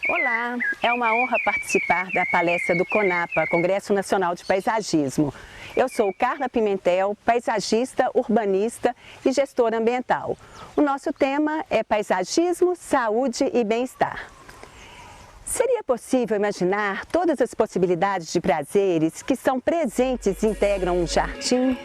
Olá, é uma honra participar da palestra do CONAPA, Congresso Nacional de Paisagismo. Eu sou Carla Pimentel, paisagista, urbanista e gestora ambiental. O nosso tema é paisagismo, saúde e bem-estar. Seria possível imaginar todas as possibilidades de prazeres que são presentes e integram um jardim?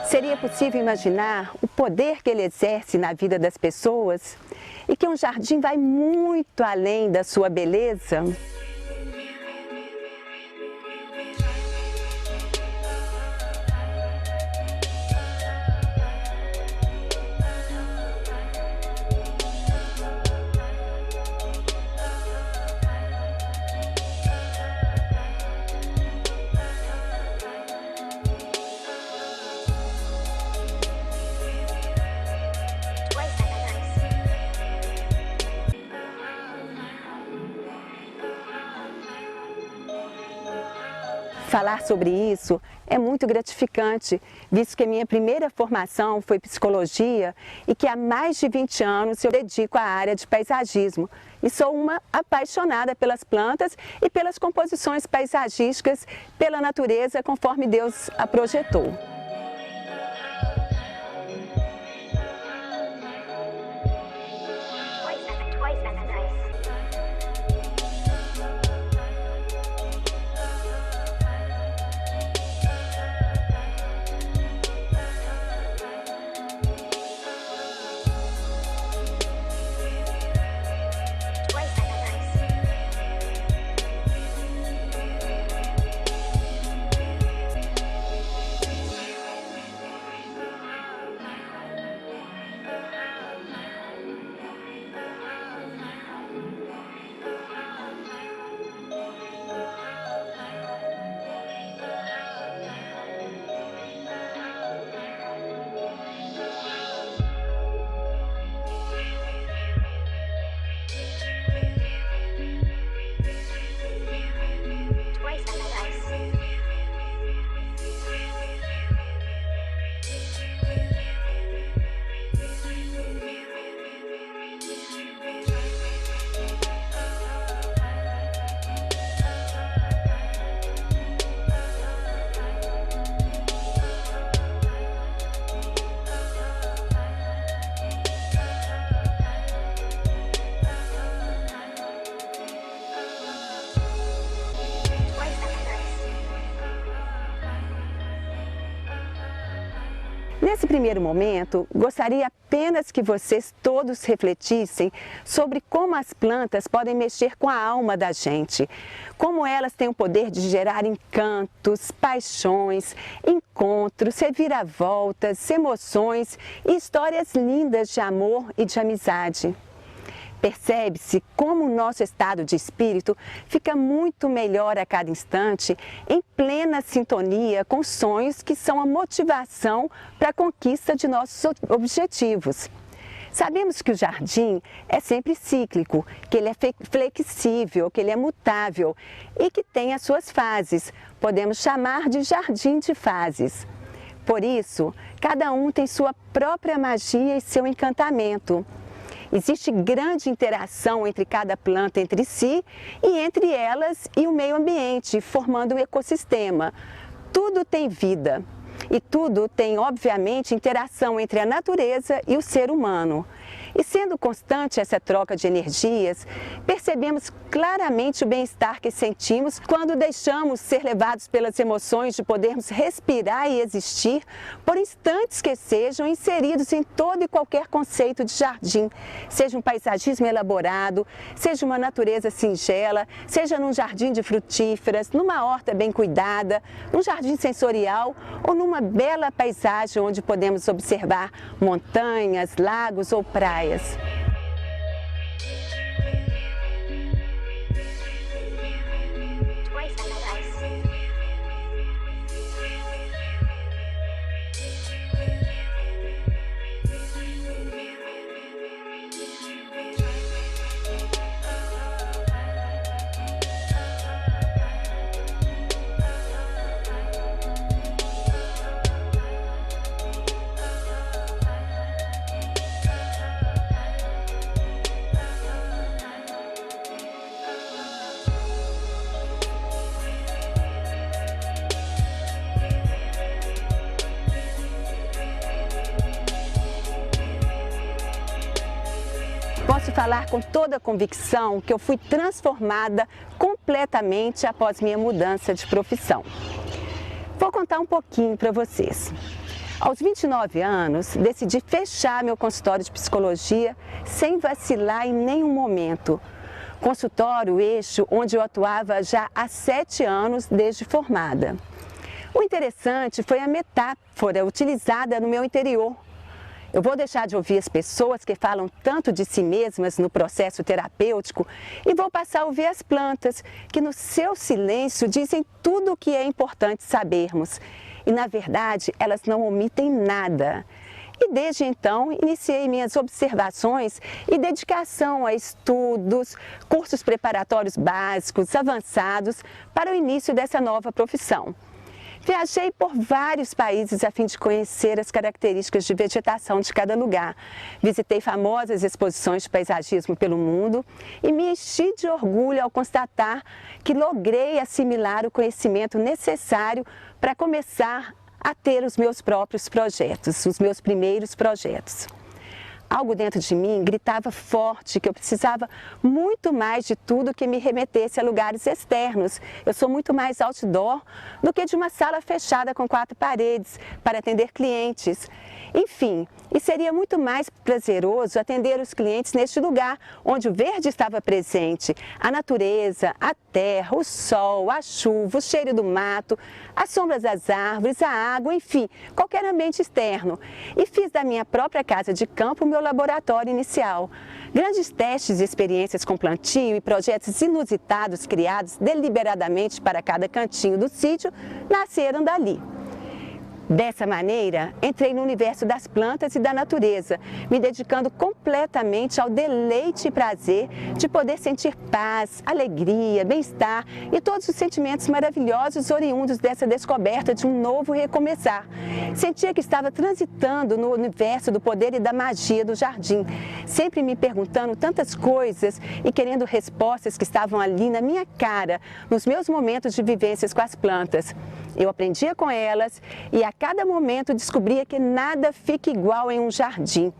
Seria possível imaginar o poder que ele exerce na vida das pessoas e que um jardim vai muito além da sua beleza? Falar sobre isso é muito gratificante, visto que a minha primeira formação foi psicologia e que há mais de 20 anos eu dedico à área de paisagismo. E sou uma apaixonada pelas plantas e pelas composições paisagísticas, pela natureza conforme Deus a projetou. Nesse primeiro momento, gostaria apenas que vocês todos refletissem sobre como as plantas podem mexer com a alma da gente, como elas têm o poder de gerar encantos, paixões, encontros, reviravoltas, emoções e histórias lindas de amor e de amizade. Percebe-se como o nosso estado de espírito fica muito melhor a cada instante, em plena sintonia com os sonhos que são a motivação para a conquista de nossos objetivos. Sabemos que o jardim é sempre cíclico, que ele é flexível, que ele é mutável e que tem as suas fases. Podemos chamar de jardim de fases. Por isso, cada um tem sua própria magia e seu encantamento. Existe grande interação entre cada planta entre si e entre elas e o meio ambiente, formando um ecossistema. Tudo tem vida e tudo tem, obviamente, interação entre a natureza e o ser humano. E sendo constante essa troca de energias, percebemos claramente o bem-estar que sentimos quando deixamos ser levados pelas emoções de podermos respirar e existir, por instantes que sejam inseridos em todo e qualquer conceito de jardim, seja um paisagismo elaborado, seja uma natureza singela, seja num jardim de frutíferas, numa horta bem cuidada, num jardim sensorial ou numa bela paisagem onde podemos observar montanhas, lagos ou praias. Posso falar com toda a convicção que eu fui transformada completamente após minha mudança de profissão. Vou contar um pouquinho para vocês. Aos 29 anos, decidi fechar meu consultório de psicologia sem vacilar em nenhum momento. Consultório eixo onde eu atuava já há 7 anos desde formada. O interessante foi a metáfora utilizada no meu interior. Eu vou deixar de ouvir as pessoas que falam tanto de si mesmas no processo terapêutico e vou passar a ouvir as plantas, que no seu silêncio dizem tudo o que é importante sabermos. E, na verdade, elas não omitem nada. E desde então, iniciei minhas observações e dedicação a estudos, cursos preparatórios básicos, avançados, para o início dessa nova profissão. Viajei por vários países a fim de conhecer as características de vegetação de cada lugar. Visitei famosas exposições de paisagismo pelo mundo e me enchi de orgulho ao constatar que logrei assimilar o conhecimento necessário para começar a ter os meus próprios projetos, os meus primeiros projetos. Algo dentro de mim gritava forte que eu precisava muito mais de tudo que me remetesse a lugares externos. Eu sou muito mais outdoor do que de uma sala fechada com 4 paredes para atender clientes. Enfim, e seria muito mais prazeroso atender os clientes neste lugar, onde o verde estava presente, a natureza, a terra, o sol, a chuva, o cheiro do mato, as sombras das árvores, a água, enfim, qualquer ambiente externo. E fiz da minha própria casa de campo o meu laboratório inicial. Grandes testes e experiências com plantio e projetos inusitados criados deliberadamente para cada cantinho do sítio nasceram dali. Dessa maneira, entrei no universo das plantas e da natureza, me dedicando completamente ao deleite e prazer de poder sentir paz, alegria, bem-estar e todos os sentimentos maravilhosos oriundos dessa descoberta de um novo recomeçar. Sentia que estava transitando no universo do poder e da magia do jardim, sempre me perguntando tantas coisas e querendo respostas que estavam ali na minha cara, nos meus momentos de vivências com as plantas. Eu aprendia com elas e a cada momento descobria que nada fica igual em um jardim,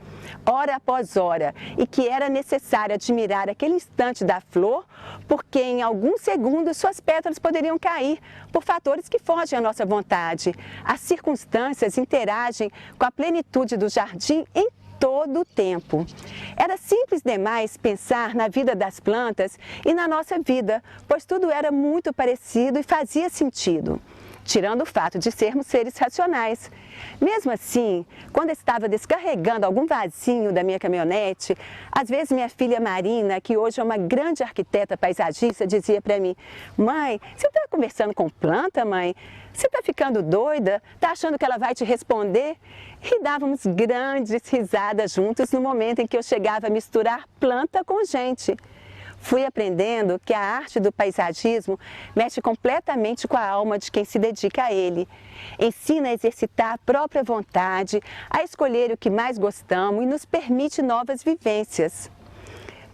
hora após hora, e que era necessário admirar aquele instante da flor, porque em alguns segundos suas pétalas poderiam cair por fatores que fogem à nossa vontade. As circunstâncias interagem com a plenitude do jardim em todo o tempo. Era simples demais pensar na vida das plantas e na nossa vida, pois tudo era muito parecido e fazia sentido, tirando o fato de sermos seres racionais. Mesmo assim, quando estava descarregando algum vasinho da minha caminhonete, às vezes minha filha Marina, que hoje é uma grande arquiteta paisagista, dizia para mim: "Mãe, você está conversando com planta, mãe? Você está ficando doida? Está achando que ela vai te responder?" E dávamos grandes risadas juntos no momento em que eu chegava a misturar planta com gente. Fui aprendendo que a arte do paisagismo mexe completamente com a alma de quem se dedica a ele. Ensina a exercitar a própria vontade, a escolher o que mais gostamos e nos permite novas vivências.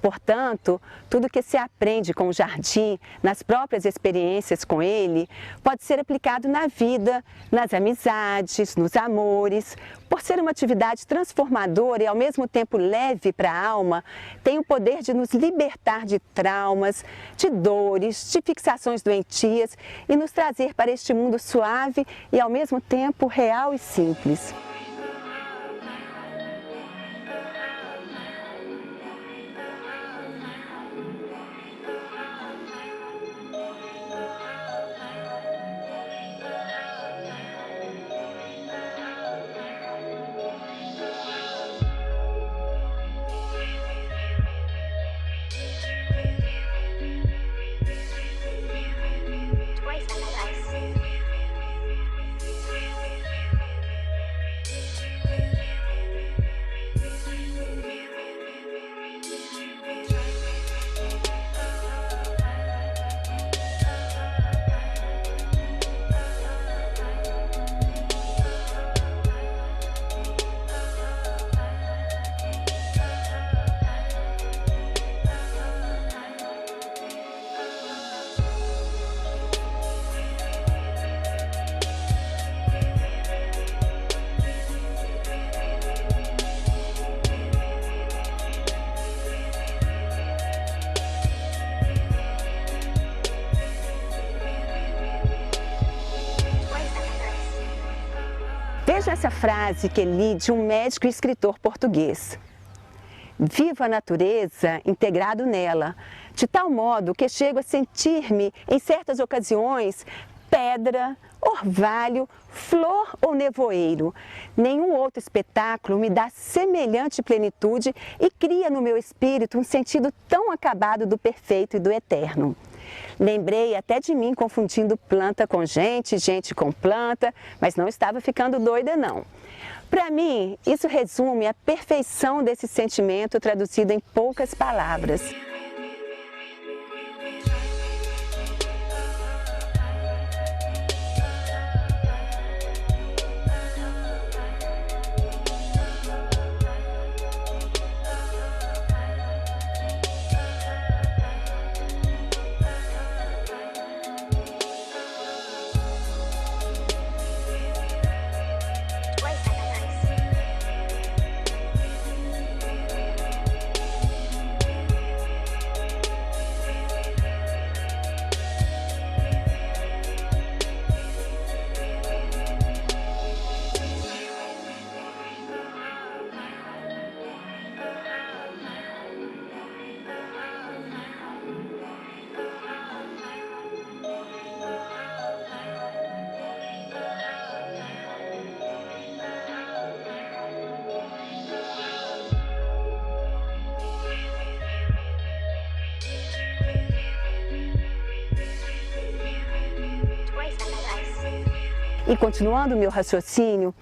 Portanto, tudo que se aprende com o jardim, nas próprias experiências com ele, pode ser aplicado na vida, nas amizades, nos amores. Por ser uma atividade transformadora e ao mesmo tempo leve para a alma, tem o poder de nos libertar de traumas, de dores, de fixações doentias e nos trazer para este mundo suave e ao mesmo tempo real e simples. Veja essa frase que li de um médico e escritor português. Vivo a natureza integrado nela, de tal modo que chego a sentir-me, em certas ocasiões, pedra, orvalho, flor ou nevoeiro. Nenhum outro espetáculo me dá semelhante plenitude e cria no meu espírito um sentido tão acabado do perfeito e do eterno. Lembrei até de mim confundindo planta com gente, gente com planta, mas não estava ficando doida não. Para mim, isso resume a perfeição desse sentimento traduzido em poucas palavras. E continuando o meu raciocínio,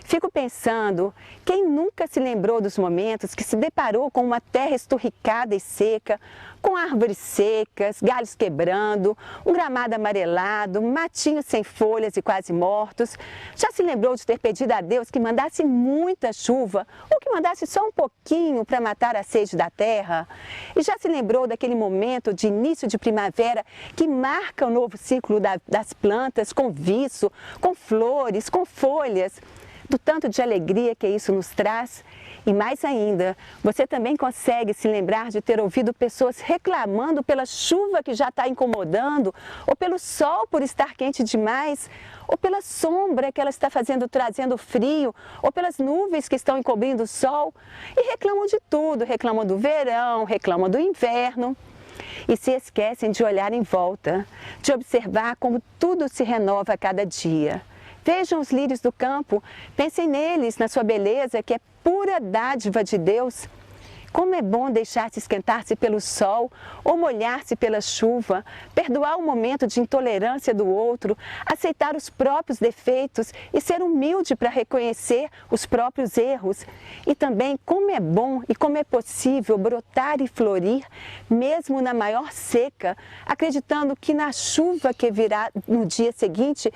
fico pensando, quem nunca se lembrou dos momentos que se deparou com uma terra esturricada e seca, com árvores secas, galhos quebrando, um gramado amarelado, matinhos sem folhas e quase mortos? Já se lembrou de ter pedido a Deus que mandasse muita chuva ou que mandasse só um pouquinho para matar a sede da terra? E já se lembrou daquele momento de início de primavera que marca o novo ciclo das plantas com viço, com flores, com folhas? Do tanto de alegria que isso nos traz? E mais ainda, você também consegue se lembrar de ter ouvido pessoas reclamando pela chuva que já está incomodando, ou pelo sol por estar quente demais, ou pela sombra que ela está trazendo frio, ou pelas nuvens que estão encobrindo o sol, e reclamam de tudo, reclamam do verão, reclamam do inverno. E se esquecem de olhar em volta, de observar como tudo se renova a cada dia. Vejam os lírios do campo, pensem neles, na sua beleza, que é pura dádiva de Deus. Como é bom deixar-se esquentar-se pelo sol ou molhar-se pela chuva, perdoar o momento de intolerância do outro, aceitar os próprios defeitos e ser humilde para reconhecer os próprios erros. E também como é bom e como é possível brotar e florir, mesmo na maior seca, acreditando que na chuva que virá no dia seguinte,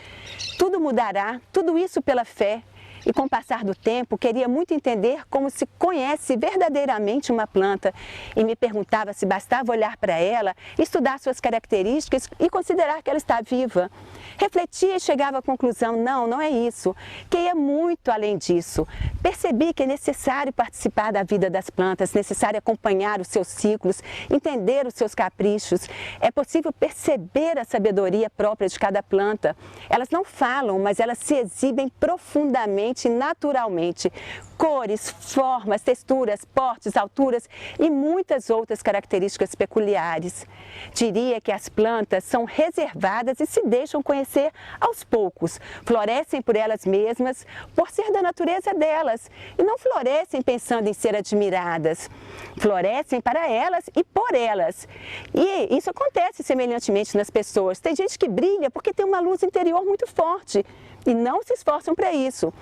tudo mudará, tudo isso pela fé. e com o passar do tempo queria muito entender como se conhece verdadeiramente uma planta e me perguntava se bastava olhar para ela, estudar suas características e considerar que ela está viva. Refletia e chegava à conclusão, não é isso, que ia muito além disso. Percebi que é necessário participar da vida das plantas, necessário acompanhar os seus ciclos, entender os seus caprichos. É possível perceber a sabedoria própria de cada planta. Elas não falam, mas elas se exibem profundamente e naturalmente. Cores, formas, texturas, portes, alturas e muitas outras características peculiares. Diria que as plantas são reservadas e se deixam conhecer aos poucos. Florescem por elas mesmas, por ser da natureza delas, e não florescem pensando em ser admiradas. Florescem para elas e por elas. E isso acontece semelhantemente nas pessoas. Tem gente que brilha porque tem uma luz interior muito forte e não se esforçam para isso.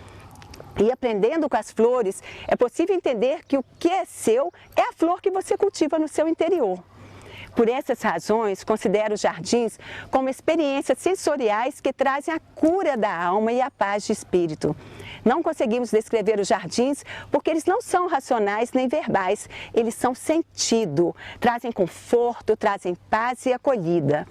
E aprendendo com as flores, é possível entender que o que é seu é a flor que você cultiva no seu interior. Por essas razões, considero os jardins como experiências sensoriais que trazem a cura da alma e a paz de espírito. Não conseguimos descrever os jardins porque eles não são racionais nem verbais, eles são sentido, trazem conforto, trazem paz e acolhida.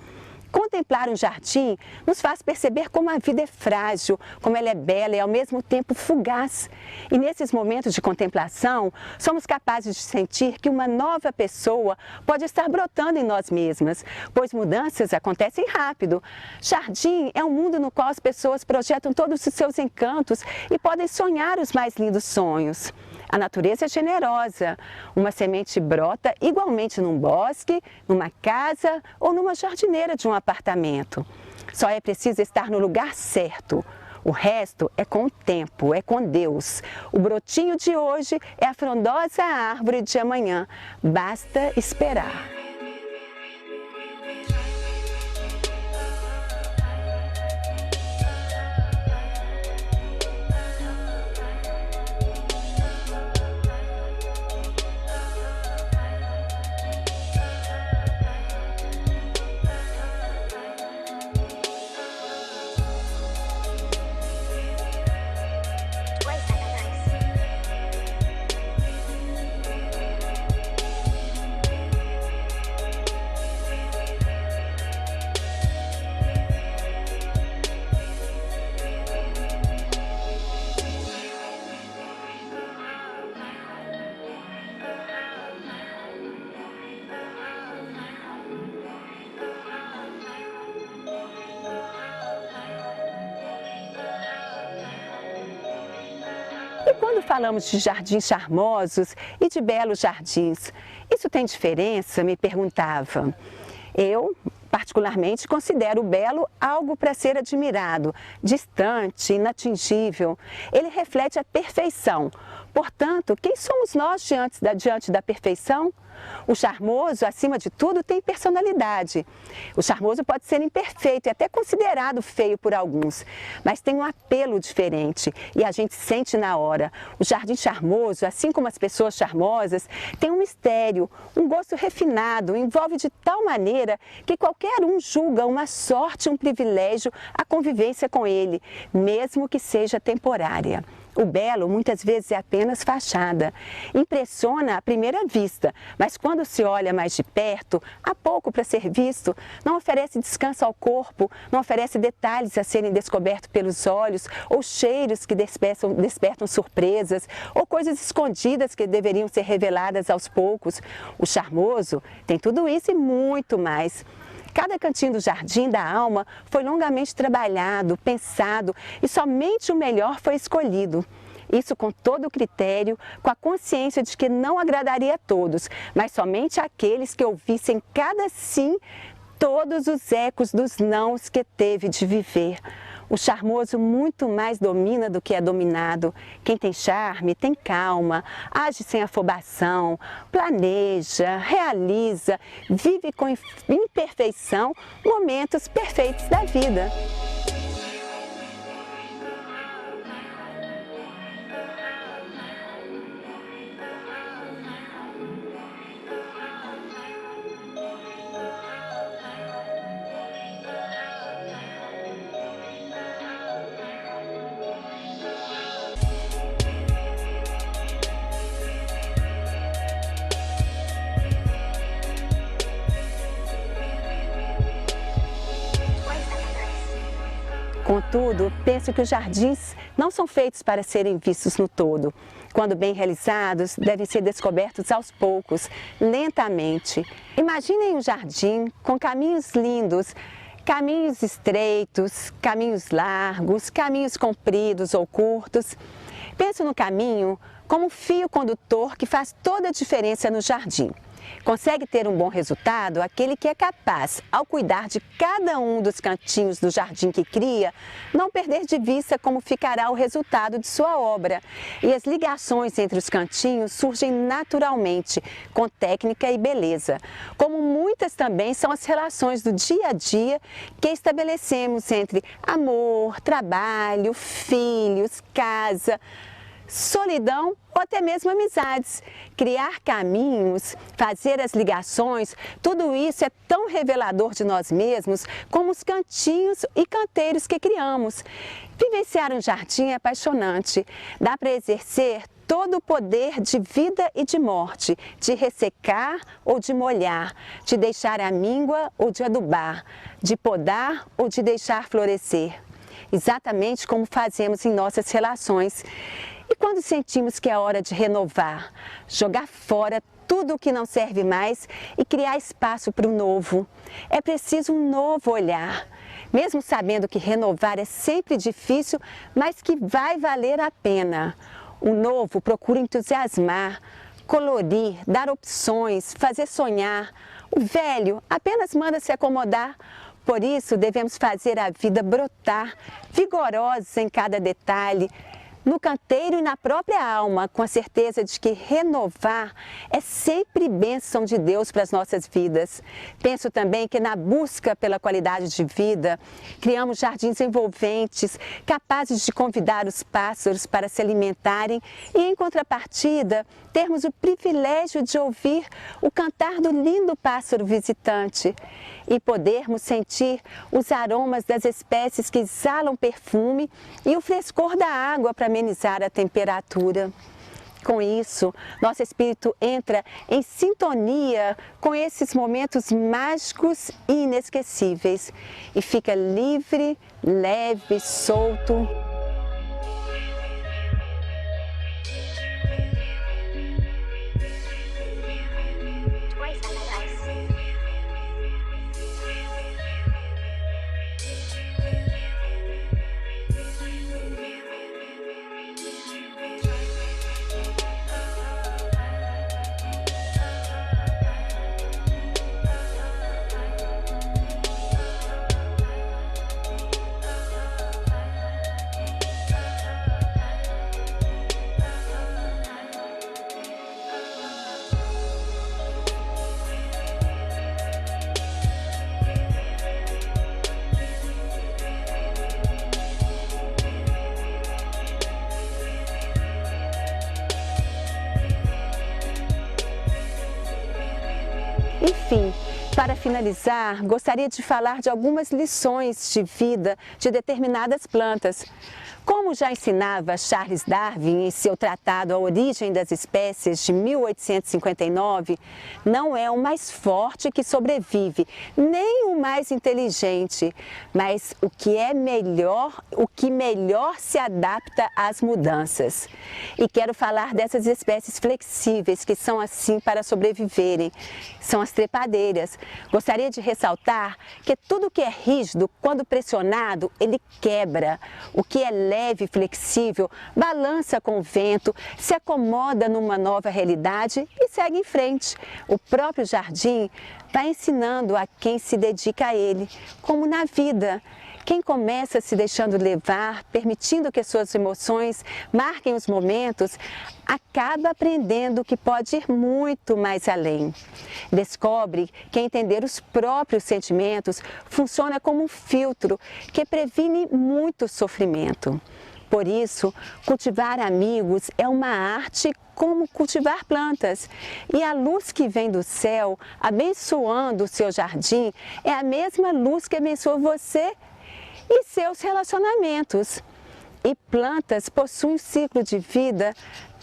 Contemplar um jardim nos faz perceber como a vida é frágil, como ela é bela e ao mesmo tempo fugaz. E nesses momentos de contemplação, somos capazes de sentir que uma nova pessoa pode estar brotando em nós mesmas, pois mudanças acontecem rápido. Jardim é um mundo no qual as pessoas projetam todos os seus encantos e podem sonhar os mais lindos sonhos. A natureza é generosa. Uma semente brota igualmente num bosque, numa casa ou numa jardineira de um apartamento. Só é preciso estar no lugar certo. O resto é com o tempo, é com Deus. O brotinho de hoje é a frondosa árvore de amanhã. Basta esperar. E quando falamos de jardins charmosos e de belos jardins, isso tem diferença? Me perguntava. Eu, particularmente, considero o belo algo para ser admirado, distante, inatingível. Ele reflete a perfeição. Portanto, quem somos nós diante da perfeição? O charmoso, acima de tudo, tem personalidade. O charmoso pode ser imperfeito e até considerado feio por alguns, mas tem um apelo diferente e a gente sente na hora. O jardim charmoso, assim como as pessoas charmosas, tem um mistério, um gosto refinado, envolve de tal maneira que qualquer um julga uma sorte, um privilégio a convivência com ele, mesmo que seja temporária. O belo muitas vezes é apenas fachada, impressiona à primeira vista, mas quando se olha mais de perto, há pouco para ser visto, não oferece descanso ao corpo, não oferece detalhes a serem descobertos pelos olhos, ou cheiros que despertam surpresas, ou coisas escondidas que deveriam ser reveladas aos poucos. O charmoso tem tudo isso e muito mais. Cada cantinho do jardim da alma foi longamente trabalhado, pensado e somente o melhor foi escolhido. Isso com todo o critério, com a consciência de que não agradaria a todos, mas somente àqueles que ouvissem cada sim todos os ecos dos nãos que teve de viver. O charmoso muito mais domina do que é dominado. Quem tem charme tem calma, age sem afobação, planeja, realiza, vive com imperfeição momentos perfeitos da vida. Contudo, penso que os jardins não são feitos para serem vistos no todo. Quando bem realizados, devem ser descobertos aos poucos, lentamente. Imaginem um jardim com caminhos lindos, caminhos estreitos, caminhos largos, caminhos compridos ou curtos. Pense no caminho como um fio condutor que faz toda a diferença no jardim. Consegue ter um bom resultado aquele que é capaz, ao cuidar de cada um dos cantinhos do jardim que cria, não perder de vista como ficará o resultado de sua obra. E as ligações entre os cantinhos surgem naturalmente, com técnica e beleza. Como muitas também são as relações do dia a dia que estabelecemos entre amor, trabalho, filhos, casa, solidão ou até mesmo amizades. Criar caminhos, fazer as ligações, tudo isso é tão revelador de nós mesmos como os cantinhos e canteiros que criamos. Vivenciar um jardim é apaixonante, dá para exercer todo o poder de vida e de morte, de ressecar ou de molhar, de deixar a míngua ou de adubar, de podar ou de deixar florescer. Exatamente como fazemos em nossas relações. E quando sentimos que é hora de renovar, jogar fora tudo o que não serve mais e criar espaço para o novo, é preciso um novo olhar. Mesmo sabendo que renovar é sempre difícil, mas que vai valer a pena. O novo procura entusiasmar, colorir, dar opções, fazer sonhar. O velho apenas manda se acomodar. Por isso, devemos fazer a vida brotar, vigorosos em cada detalhe, no canteiro e na própria alma, com a certeza de que renovar é sempre bênção de Deus para as nossas vidas. Penso também que na busca pela qualidade de vida, criamos jardins envolventes, capazes de convidar os pássaros para se alimentarem e, em contrapartida, termos o privilégio de ouvir o cantar do lindo pássaro visitante e podermos sentir os aromas das espécies que exalam perfume e o frescor da água para amenizar a temperatura. Com isso, nosso espírito entra em sintonia com esses momentos mágicos e inesquecíveis e fica livre, leve, solto. Enfim, para finalizar, gostaria de falar de algumas lições de vida de determinadas plantas. Como já ensinava Charles Darwin em seu tratado A Origem das Espécies de 1859, não é o mais forte que sobrevive, nem o mais inteligente, mas o que melhor se adapta às mudanças. E quero falar dessas espécies flexíveis que são assim para sobreviverem. São as trepadeiras. Gostaria de ressaltar que tudo que é rígido, quando pressionado, ele quebra. O que é leve e flexível, balança com o vento, se acomoda numa nova realidade e segue em frente. O próprio jardim vai ensinando a quem se dedica a ele, como na vida. Quem começa se deixando levar, permitindo que suas emoções marquem os momentos, acaba aprendendo que pode ir muito mais além. Descobre que entender os próprios sentimentos funciona como um filtro que previne muito sofrimento. Por isso, cultivar amigos é uma arte como cultivar plantas. E a luz que vem do céu, abençoando o seu jardim, é a mesma luz que abençoa você e seus relacionamentos. E plantas possuem um ciclo de vida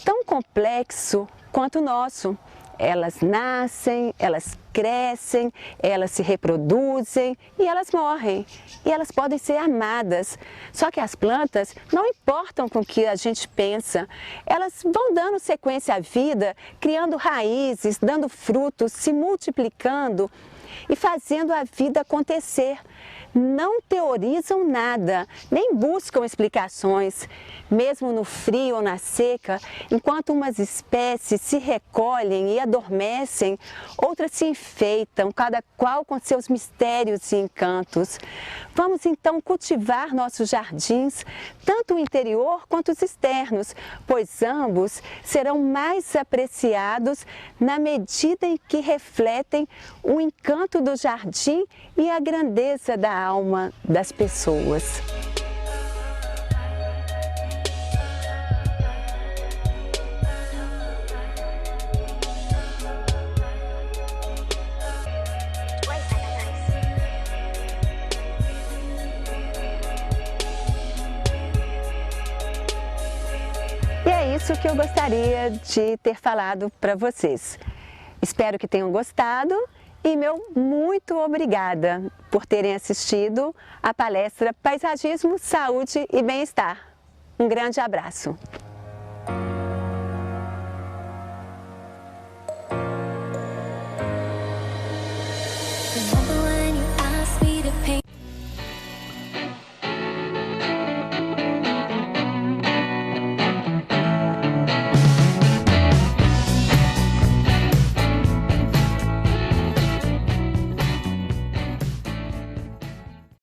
tão complexo quanto o nosso. Elas nascem, elas crescem, elas se reproduzem e elas morrem. E elas podem ser amadas. Só que as plantas não importam com o que a gente pensa. Elas vão dando sequência à vida, criando raízes, dando frutos, se multiplicando e fazendo a vida acontecer. Não teorizam nada, nem buscam explicações. Mesmo no frio ou na seca, enquanto umas espécies se recolhem e adormecem, outras se enfeitam, cada qual com seus mistérios e encantos. Vamos então cultivar nossos jardins, tanto o interior quanto os externos, pois ambos serão mais apreciados na medida em que refletem o encanto do jardim e a grandeza da alma das pessoas. E é isso que eu gostaria de ter falado para vocês. Espero que tenham gostado. E meu muito obrigada por terem assistido a palestra Paisagismo, Saúde e Bem-Estar. Um grande abraço.